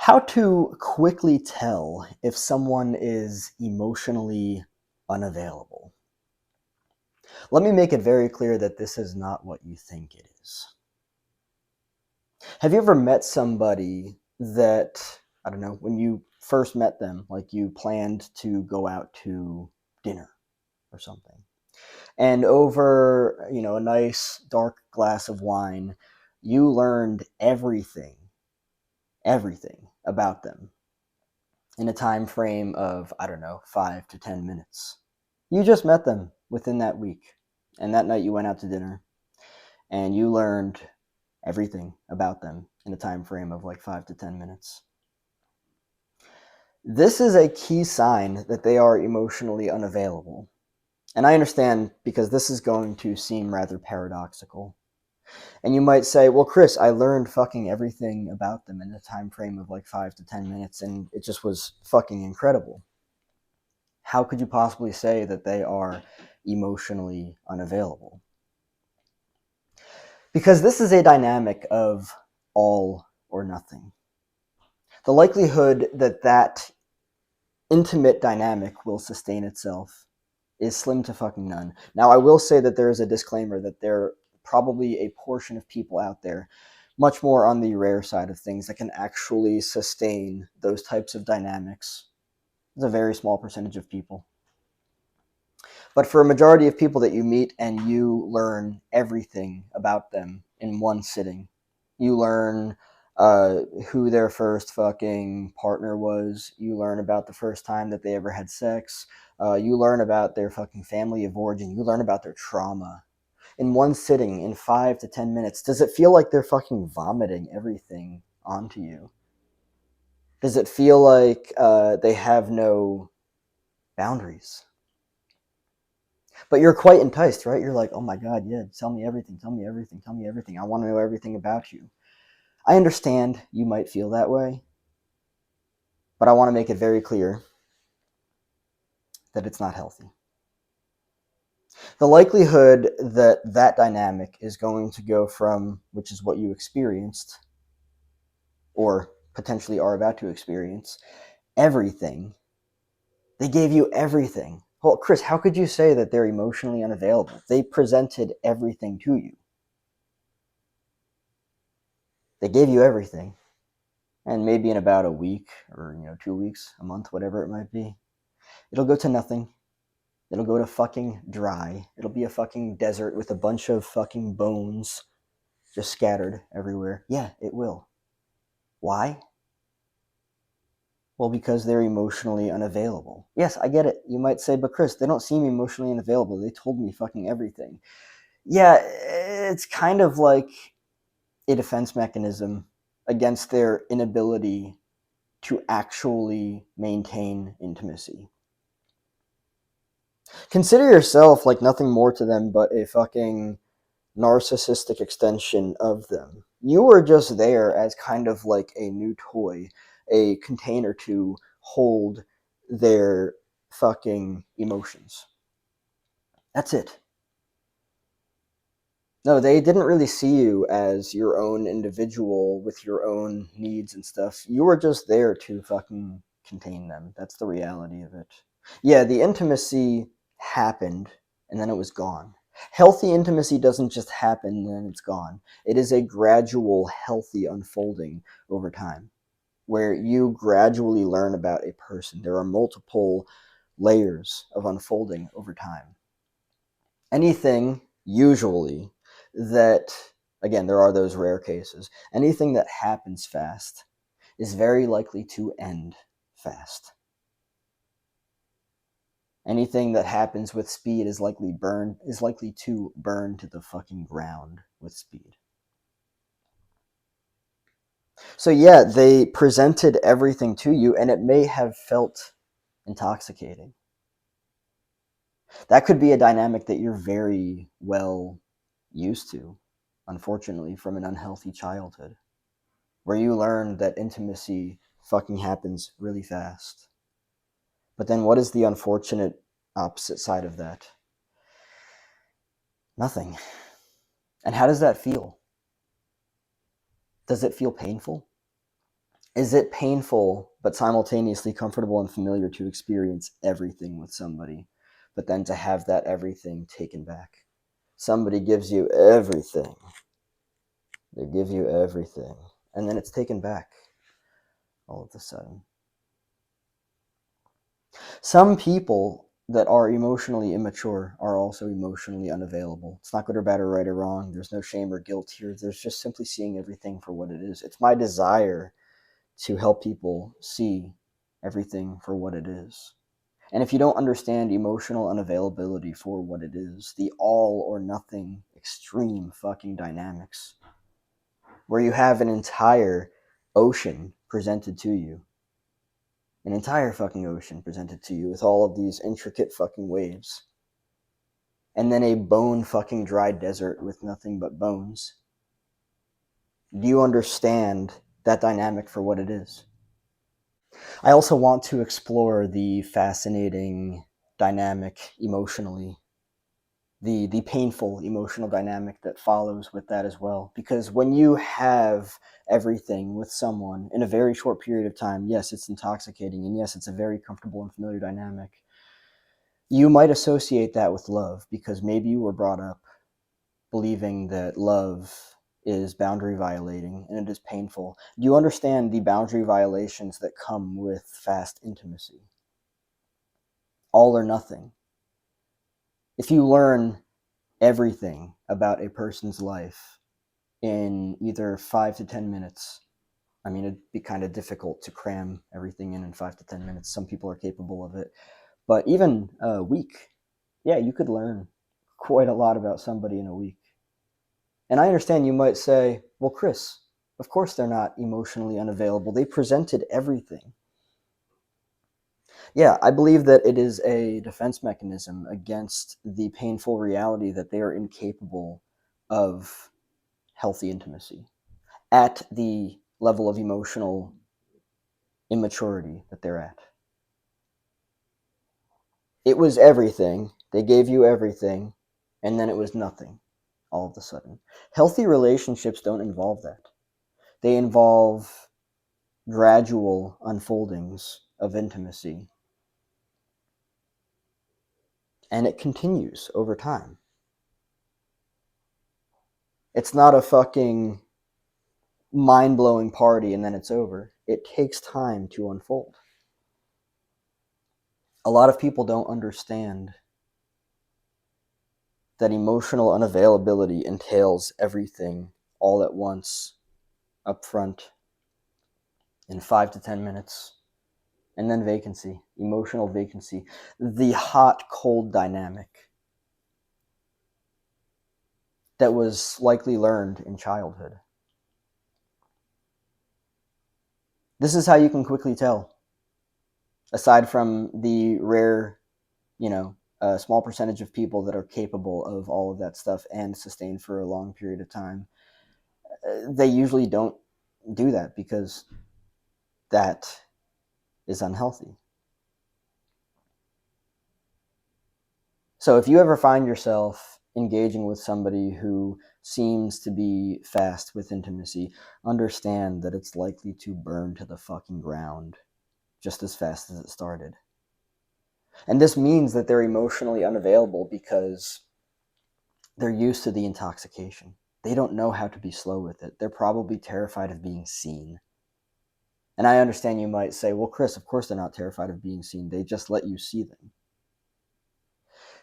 How to quickly tell if someone is emotionally unavailable. Let me make it very clear that this is not what you think it is. Have you ever met somebody that, I don't know, when you first met them, like you planned to go out to dinner or something, and over, a nice dark glass of wine, you learned everything about them in a time frame of, I don't know, 5 to 10 minutes. You just met them within that week. And that night you went out to dinner and you learned everything about them in a time frame of like 5 to 10 minutes. This is a key sign that they are emotionally unavailable. And I understand because this is going to seem rather paradoxical. And you might say, well, Chris, I learned fucking everything about them in a time frame of like 5 to 10 minutes, and it just was fucking incredible. How could you possibly say that they are emotionally unavailable? Because this is a dynamic of all or nothing. The likelihood that that intimate dynamic will sustain itself is slim to fucking none. Now, I will say that there is a disclaimer that there are probably a portion of people out there, much more on the rare side of things, that can actually sustain those types of dynamics. It's a very small percentage of people. But for a majority of people that you meet and you learn everything about them in one sitting, you learn who their first fucking partner was. You learn about the first time that they ever had sex. You learn about their fucking family of origin. You learn about their trauma. In one sitting, in 5 to 10 minutes, does it feel like they're fucking vomiting everything onto you? Does it feel like they have no boundaries? But you're quite enticed, right? You're like, oh my God, yeah, tell me everything, tell me everything, tell me everything. I want to know everything about you. I understand you might feel that way, but I want to make it very clear that it's not healthy. The likelihood that that dynamic is going to go from, which is what you experienced, or potentially are about to experience, everything. They gave you everything. Well, Chris, how could you say that they're emotionally unavailable? They presented everything to you. They gave you everything. And maybe in about a week or 2 weeks, a month, whatever it might be, it'll go to nothing. It'll go to fucking dry. It'll be a fucking desert with a bunch of fucking bones just scattered everywhere. Yeah, it will. Why? Well, because they're emotionally unavailable. Yes, I get it. You might say, but Chris, they don't seem emotionally unavailable. They told me fucking everything. Yeah, it's kind of like a defense mechanism against their inability to actually maintain intimacy. Consider yourself like nothing more to them but a fucking narcissistic extension of them. You were just there as kind of like a new toy, a container to hold their fucking emotions. That's it. No, they didn't really see you as your own individual with your own needs and stuff. You were just there to fucking contain them. That's the reality of it. Yeah, the intimacy happened and then it was gone. Healthy intimacy doesn't just happen and then it's gone. It is a gradual, healthy unfolding over time where you gradually learn about a person. There are multiple layers of unfolding over time. Anything, usually, that, again, there are those rare cases, anything that happens fast is very likely to end fast. Anything that happens with speed is likely to burn to the fucking ground with speed. So yeah, they presented everything to you and it may have felt intoxicating. That could be a dynamic that you're very well used to, unfortunately, from an unhealthy childhood, where you learn that intimacy fucking happens really fast. But then what is the unfortunate opposite side of that? Nothing. And how does that feel? Does it feel painful? Is it painful but simultaneously comfortable and familiar to experience everything with somebody, but then to have that everything taken back? Somebody gives you everything. They give you everything, and then it's taken back all of a sudden. Some people that are emotionally immature are also emotionally unavailable. It's not good or bad or right or wrong. There's no shame or guilt here. There's just simply seeing everything for what it is. It's my desire to help people see everything for what it is. And if you don't understand emotional unavailability for what it is, the all or nothing extreme fucking dynamics, where you have an entire ocean presented to you, an entire fucking ocean presented to you with all of these intricate fucking waves, and then a bone fucking dry desert with nothing but bones. Do you understand that dynamic for what it is? I also want to explore the fascinating dynamic emotionally, the painful emotional dynamic that follows with that as well. Because when you have everything with someone in a very short period of time, yes, it's intoxicating, and yes, it's a very comfortable and familiar dynamic. You might associate that with love because maybe you were brought up believing that love is boundary violating and it is painful. Do you understand the boundary violations that come with fast intimacy? All or nothing. If you learn everything about a person's life in either 5 to 10 minutes, I mean, it'd be kind of difficult to cram everything in 5 to 10 minutes. Some people are capable of it. But even a week, yeah, you could learn quite a lot about somebody in a week. And I understand you might say, well, Chris, of course they're not emotionally unavailable. They presented everything. Yeah, I believe that it is a defense mechanism against the painful reality that they are incapable of healthy intimacy at the level of emotional immaturity that they're at. It was everything. They gave you everything, and then it was nothing all of a sudden. Healthy relationships don't involve that. They involve gradual unfoldings of intimacy, and it continues over time. It's not a fucking mind-blowing party and then it's over. It takes time to unfold. A lot of people don't understand that emotional unavailability entails everything all at once, up front, in 5 to 10 minutes, and then vacancy, emotional vacancy, the hot-cold dynamic that was likely learned in childhood. This is how you can quickly tell, aside from the rare, small percentage of people that are capable of all of that stuff and sustain for a long period of time. They usually don't do that because that is unhealthy. So if you ever find yourself engaging with somebody who seems to be fast with intimacy, understand that it's likely to burn to the fucking ground just as fast as it started. And this means that they're emotionally unavailable because they're used to the intoxication. They don't know how to be slow with it. They're probably terrified of being seen. And I understand you might say, well, Chris, of course they're not terrified of being seen. They just let you see them.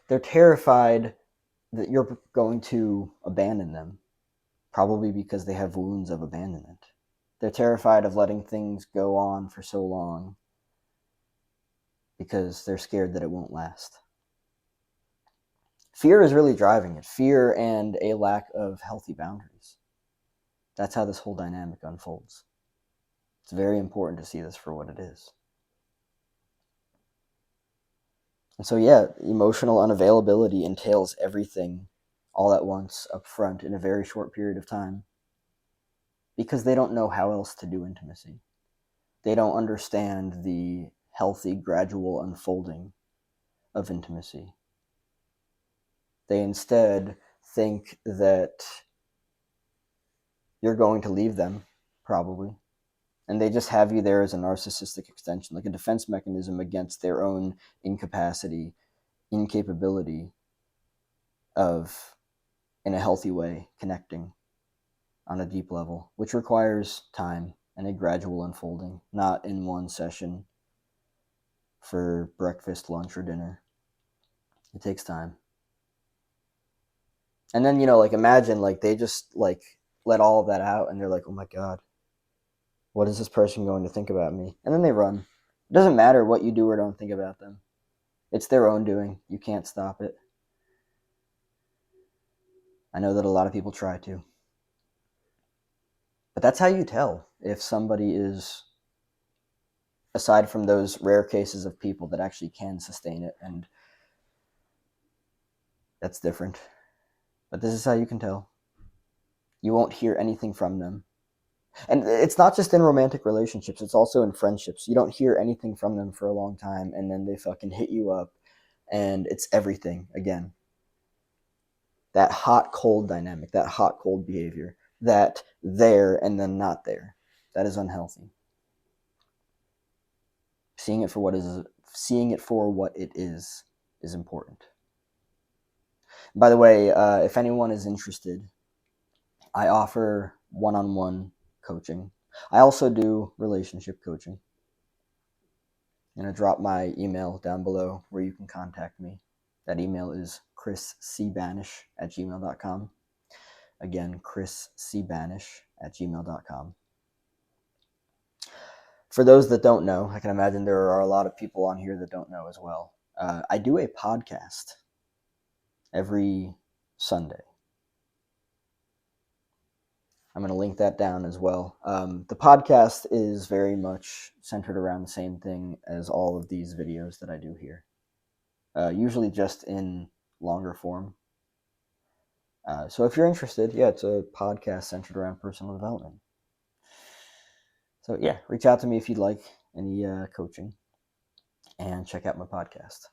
They're terrified that you're going to abandon them, probably because they have wounds of abandonment. They're terrified of letting things go on for so long because they're scared that it won't last. Fear is really driving it. Fear and a lack of healthy boundaries. That's how this whole dynamic unfolds. It's very important to see this for what it is. And so, yeah, emotional unavailability entails everything all at once up front in a very short period of time because they don't know how else to do intimacy. They don't understand the healthy, gradual unfolding of intimacy. They instead think that you're going to leave them, probably, And they just have you there as a narcissistic extension, like a defense mechanism against their own incapability of, in a healthy way, connecting on a deep level, which requires time and a gradual unfolding, not in one session for breakfast, lunch, or dinner. It takes time. And then, like, imagine, like, they just, like, let all of that out, and they're like, oh my God, what is this person going to think about me? And then they run. It doesn't matter what you do or don't think about them. It's their own doing. You can't stop it. I know that a lot of people try to. But that's how you tell if somebody is, aside from those rare cases of people that actually can sustain it, and that's different. But this is how you can tell. You won't hear anything from them. And it's not just in romantic relationships, it's also in friendships. You don't hear anything from them for a long time, and then they fucking hit you up, and it's everything again. That hot-cold dynamic, that hot-cold behavior, that there and then not there, that is unhealthy. Seeing it for what it is important. By the way, if anyone is interested, I offer one-on-one coaching. I also do relationship coaching. I'm going to drop my email down below where you can contact me. That email is chriscbanish@gmail.com. Again, chriscbanish@gmail.com. For those that don't know, I can imagine there are a lot of people on here that don't know as well. I do a podcast every Sunday. I'm going to link that down as well. The podcast is very much centered around the same thing as all of these videos that I do here. Usually just in longer form. So if you're interested, it's a podcast centered around personal development. So reach out to me if you'd like any coaching, and check out my podcast.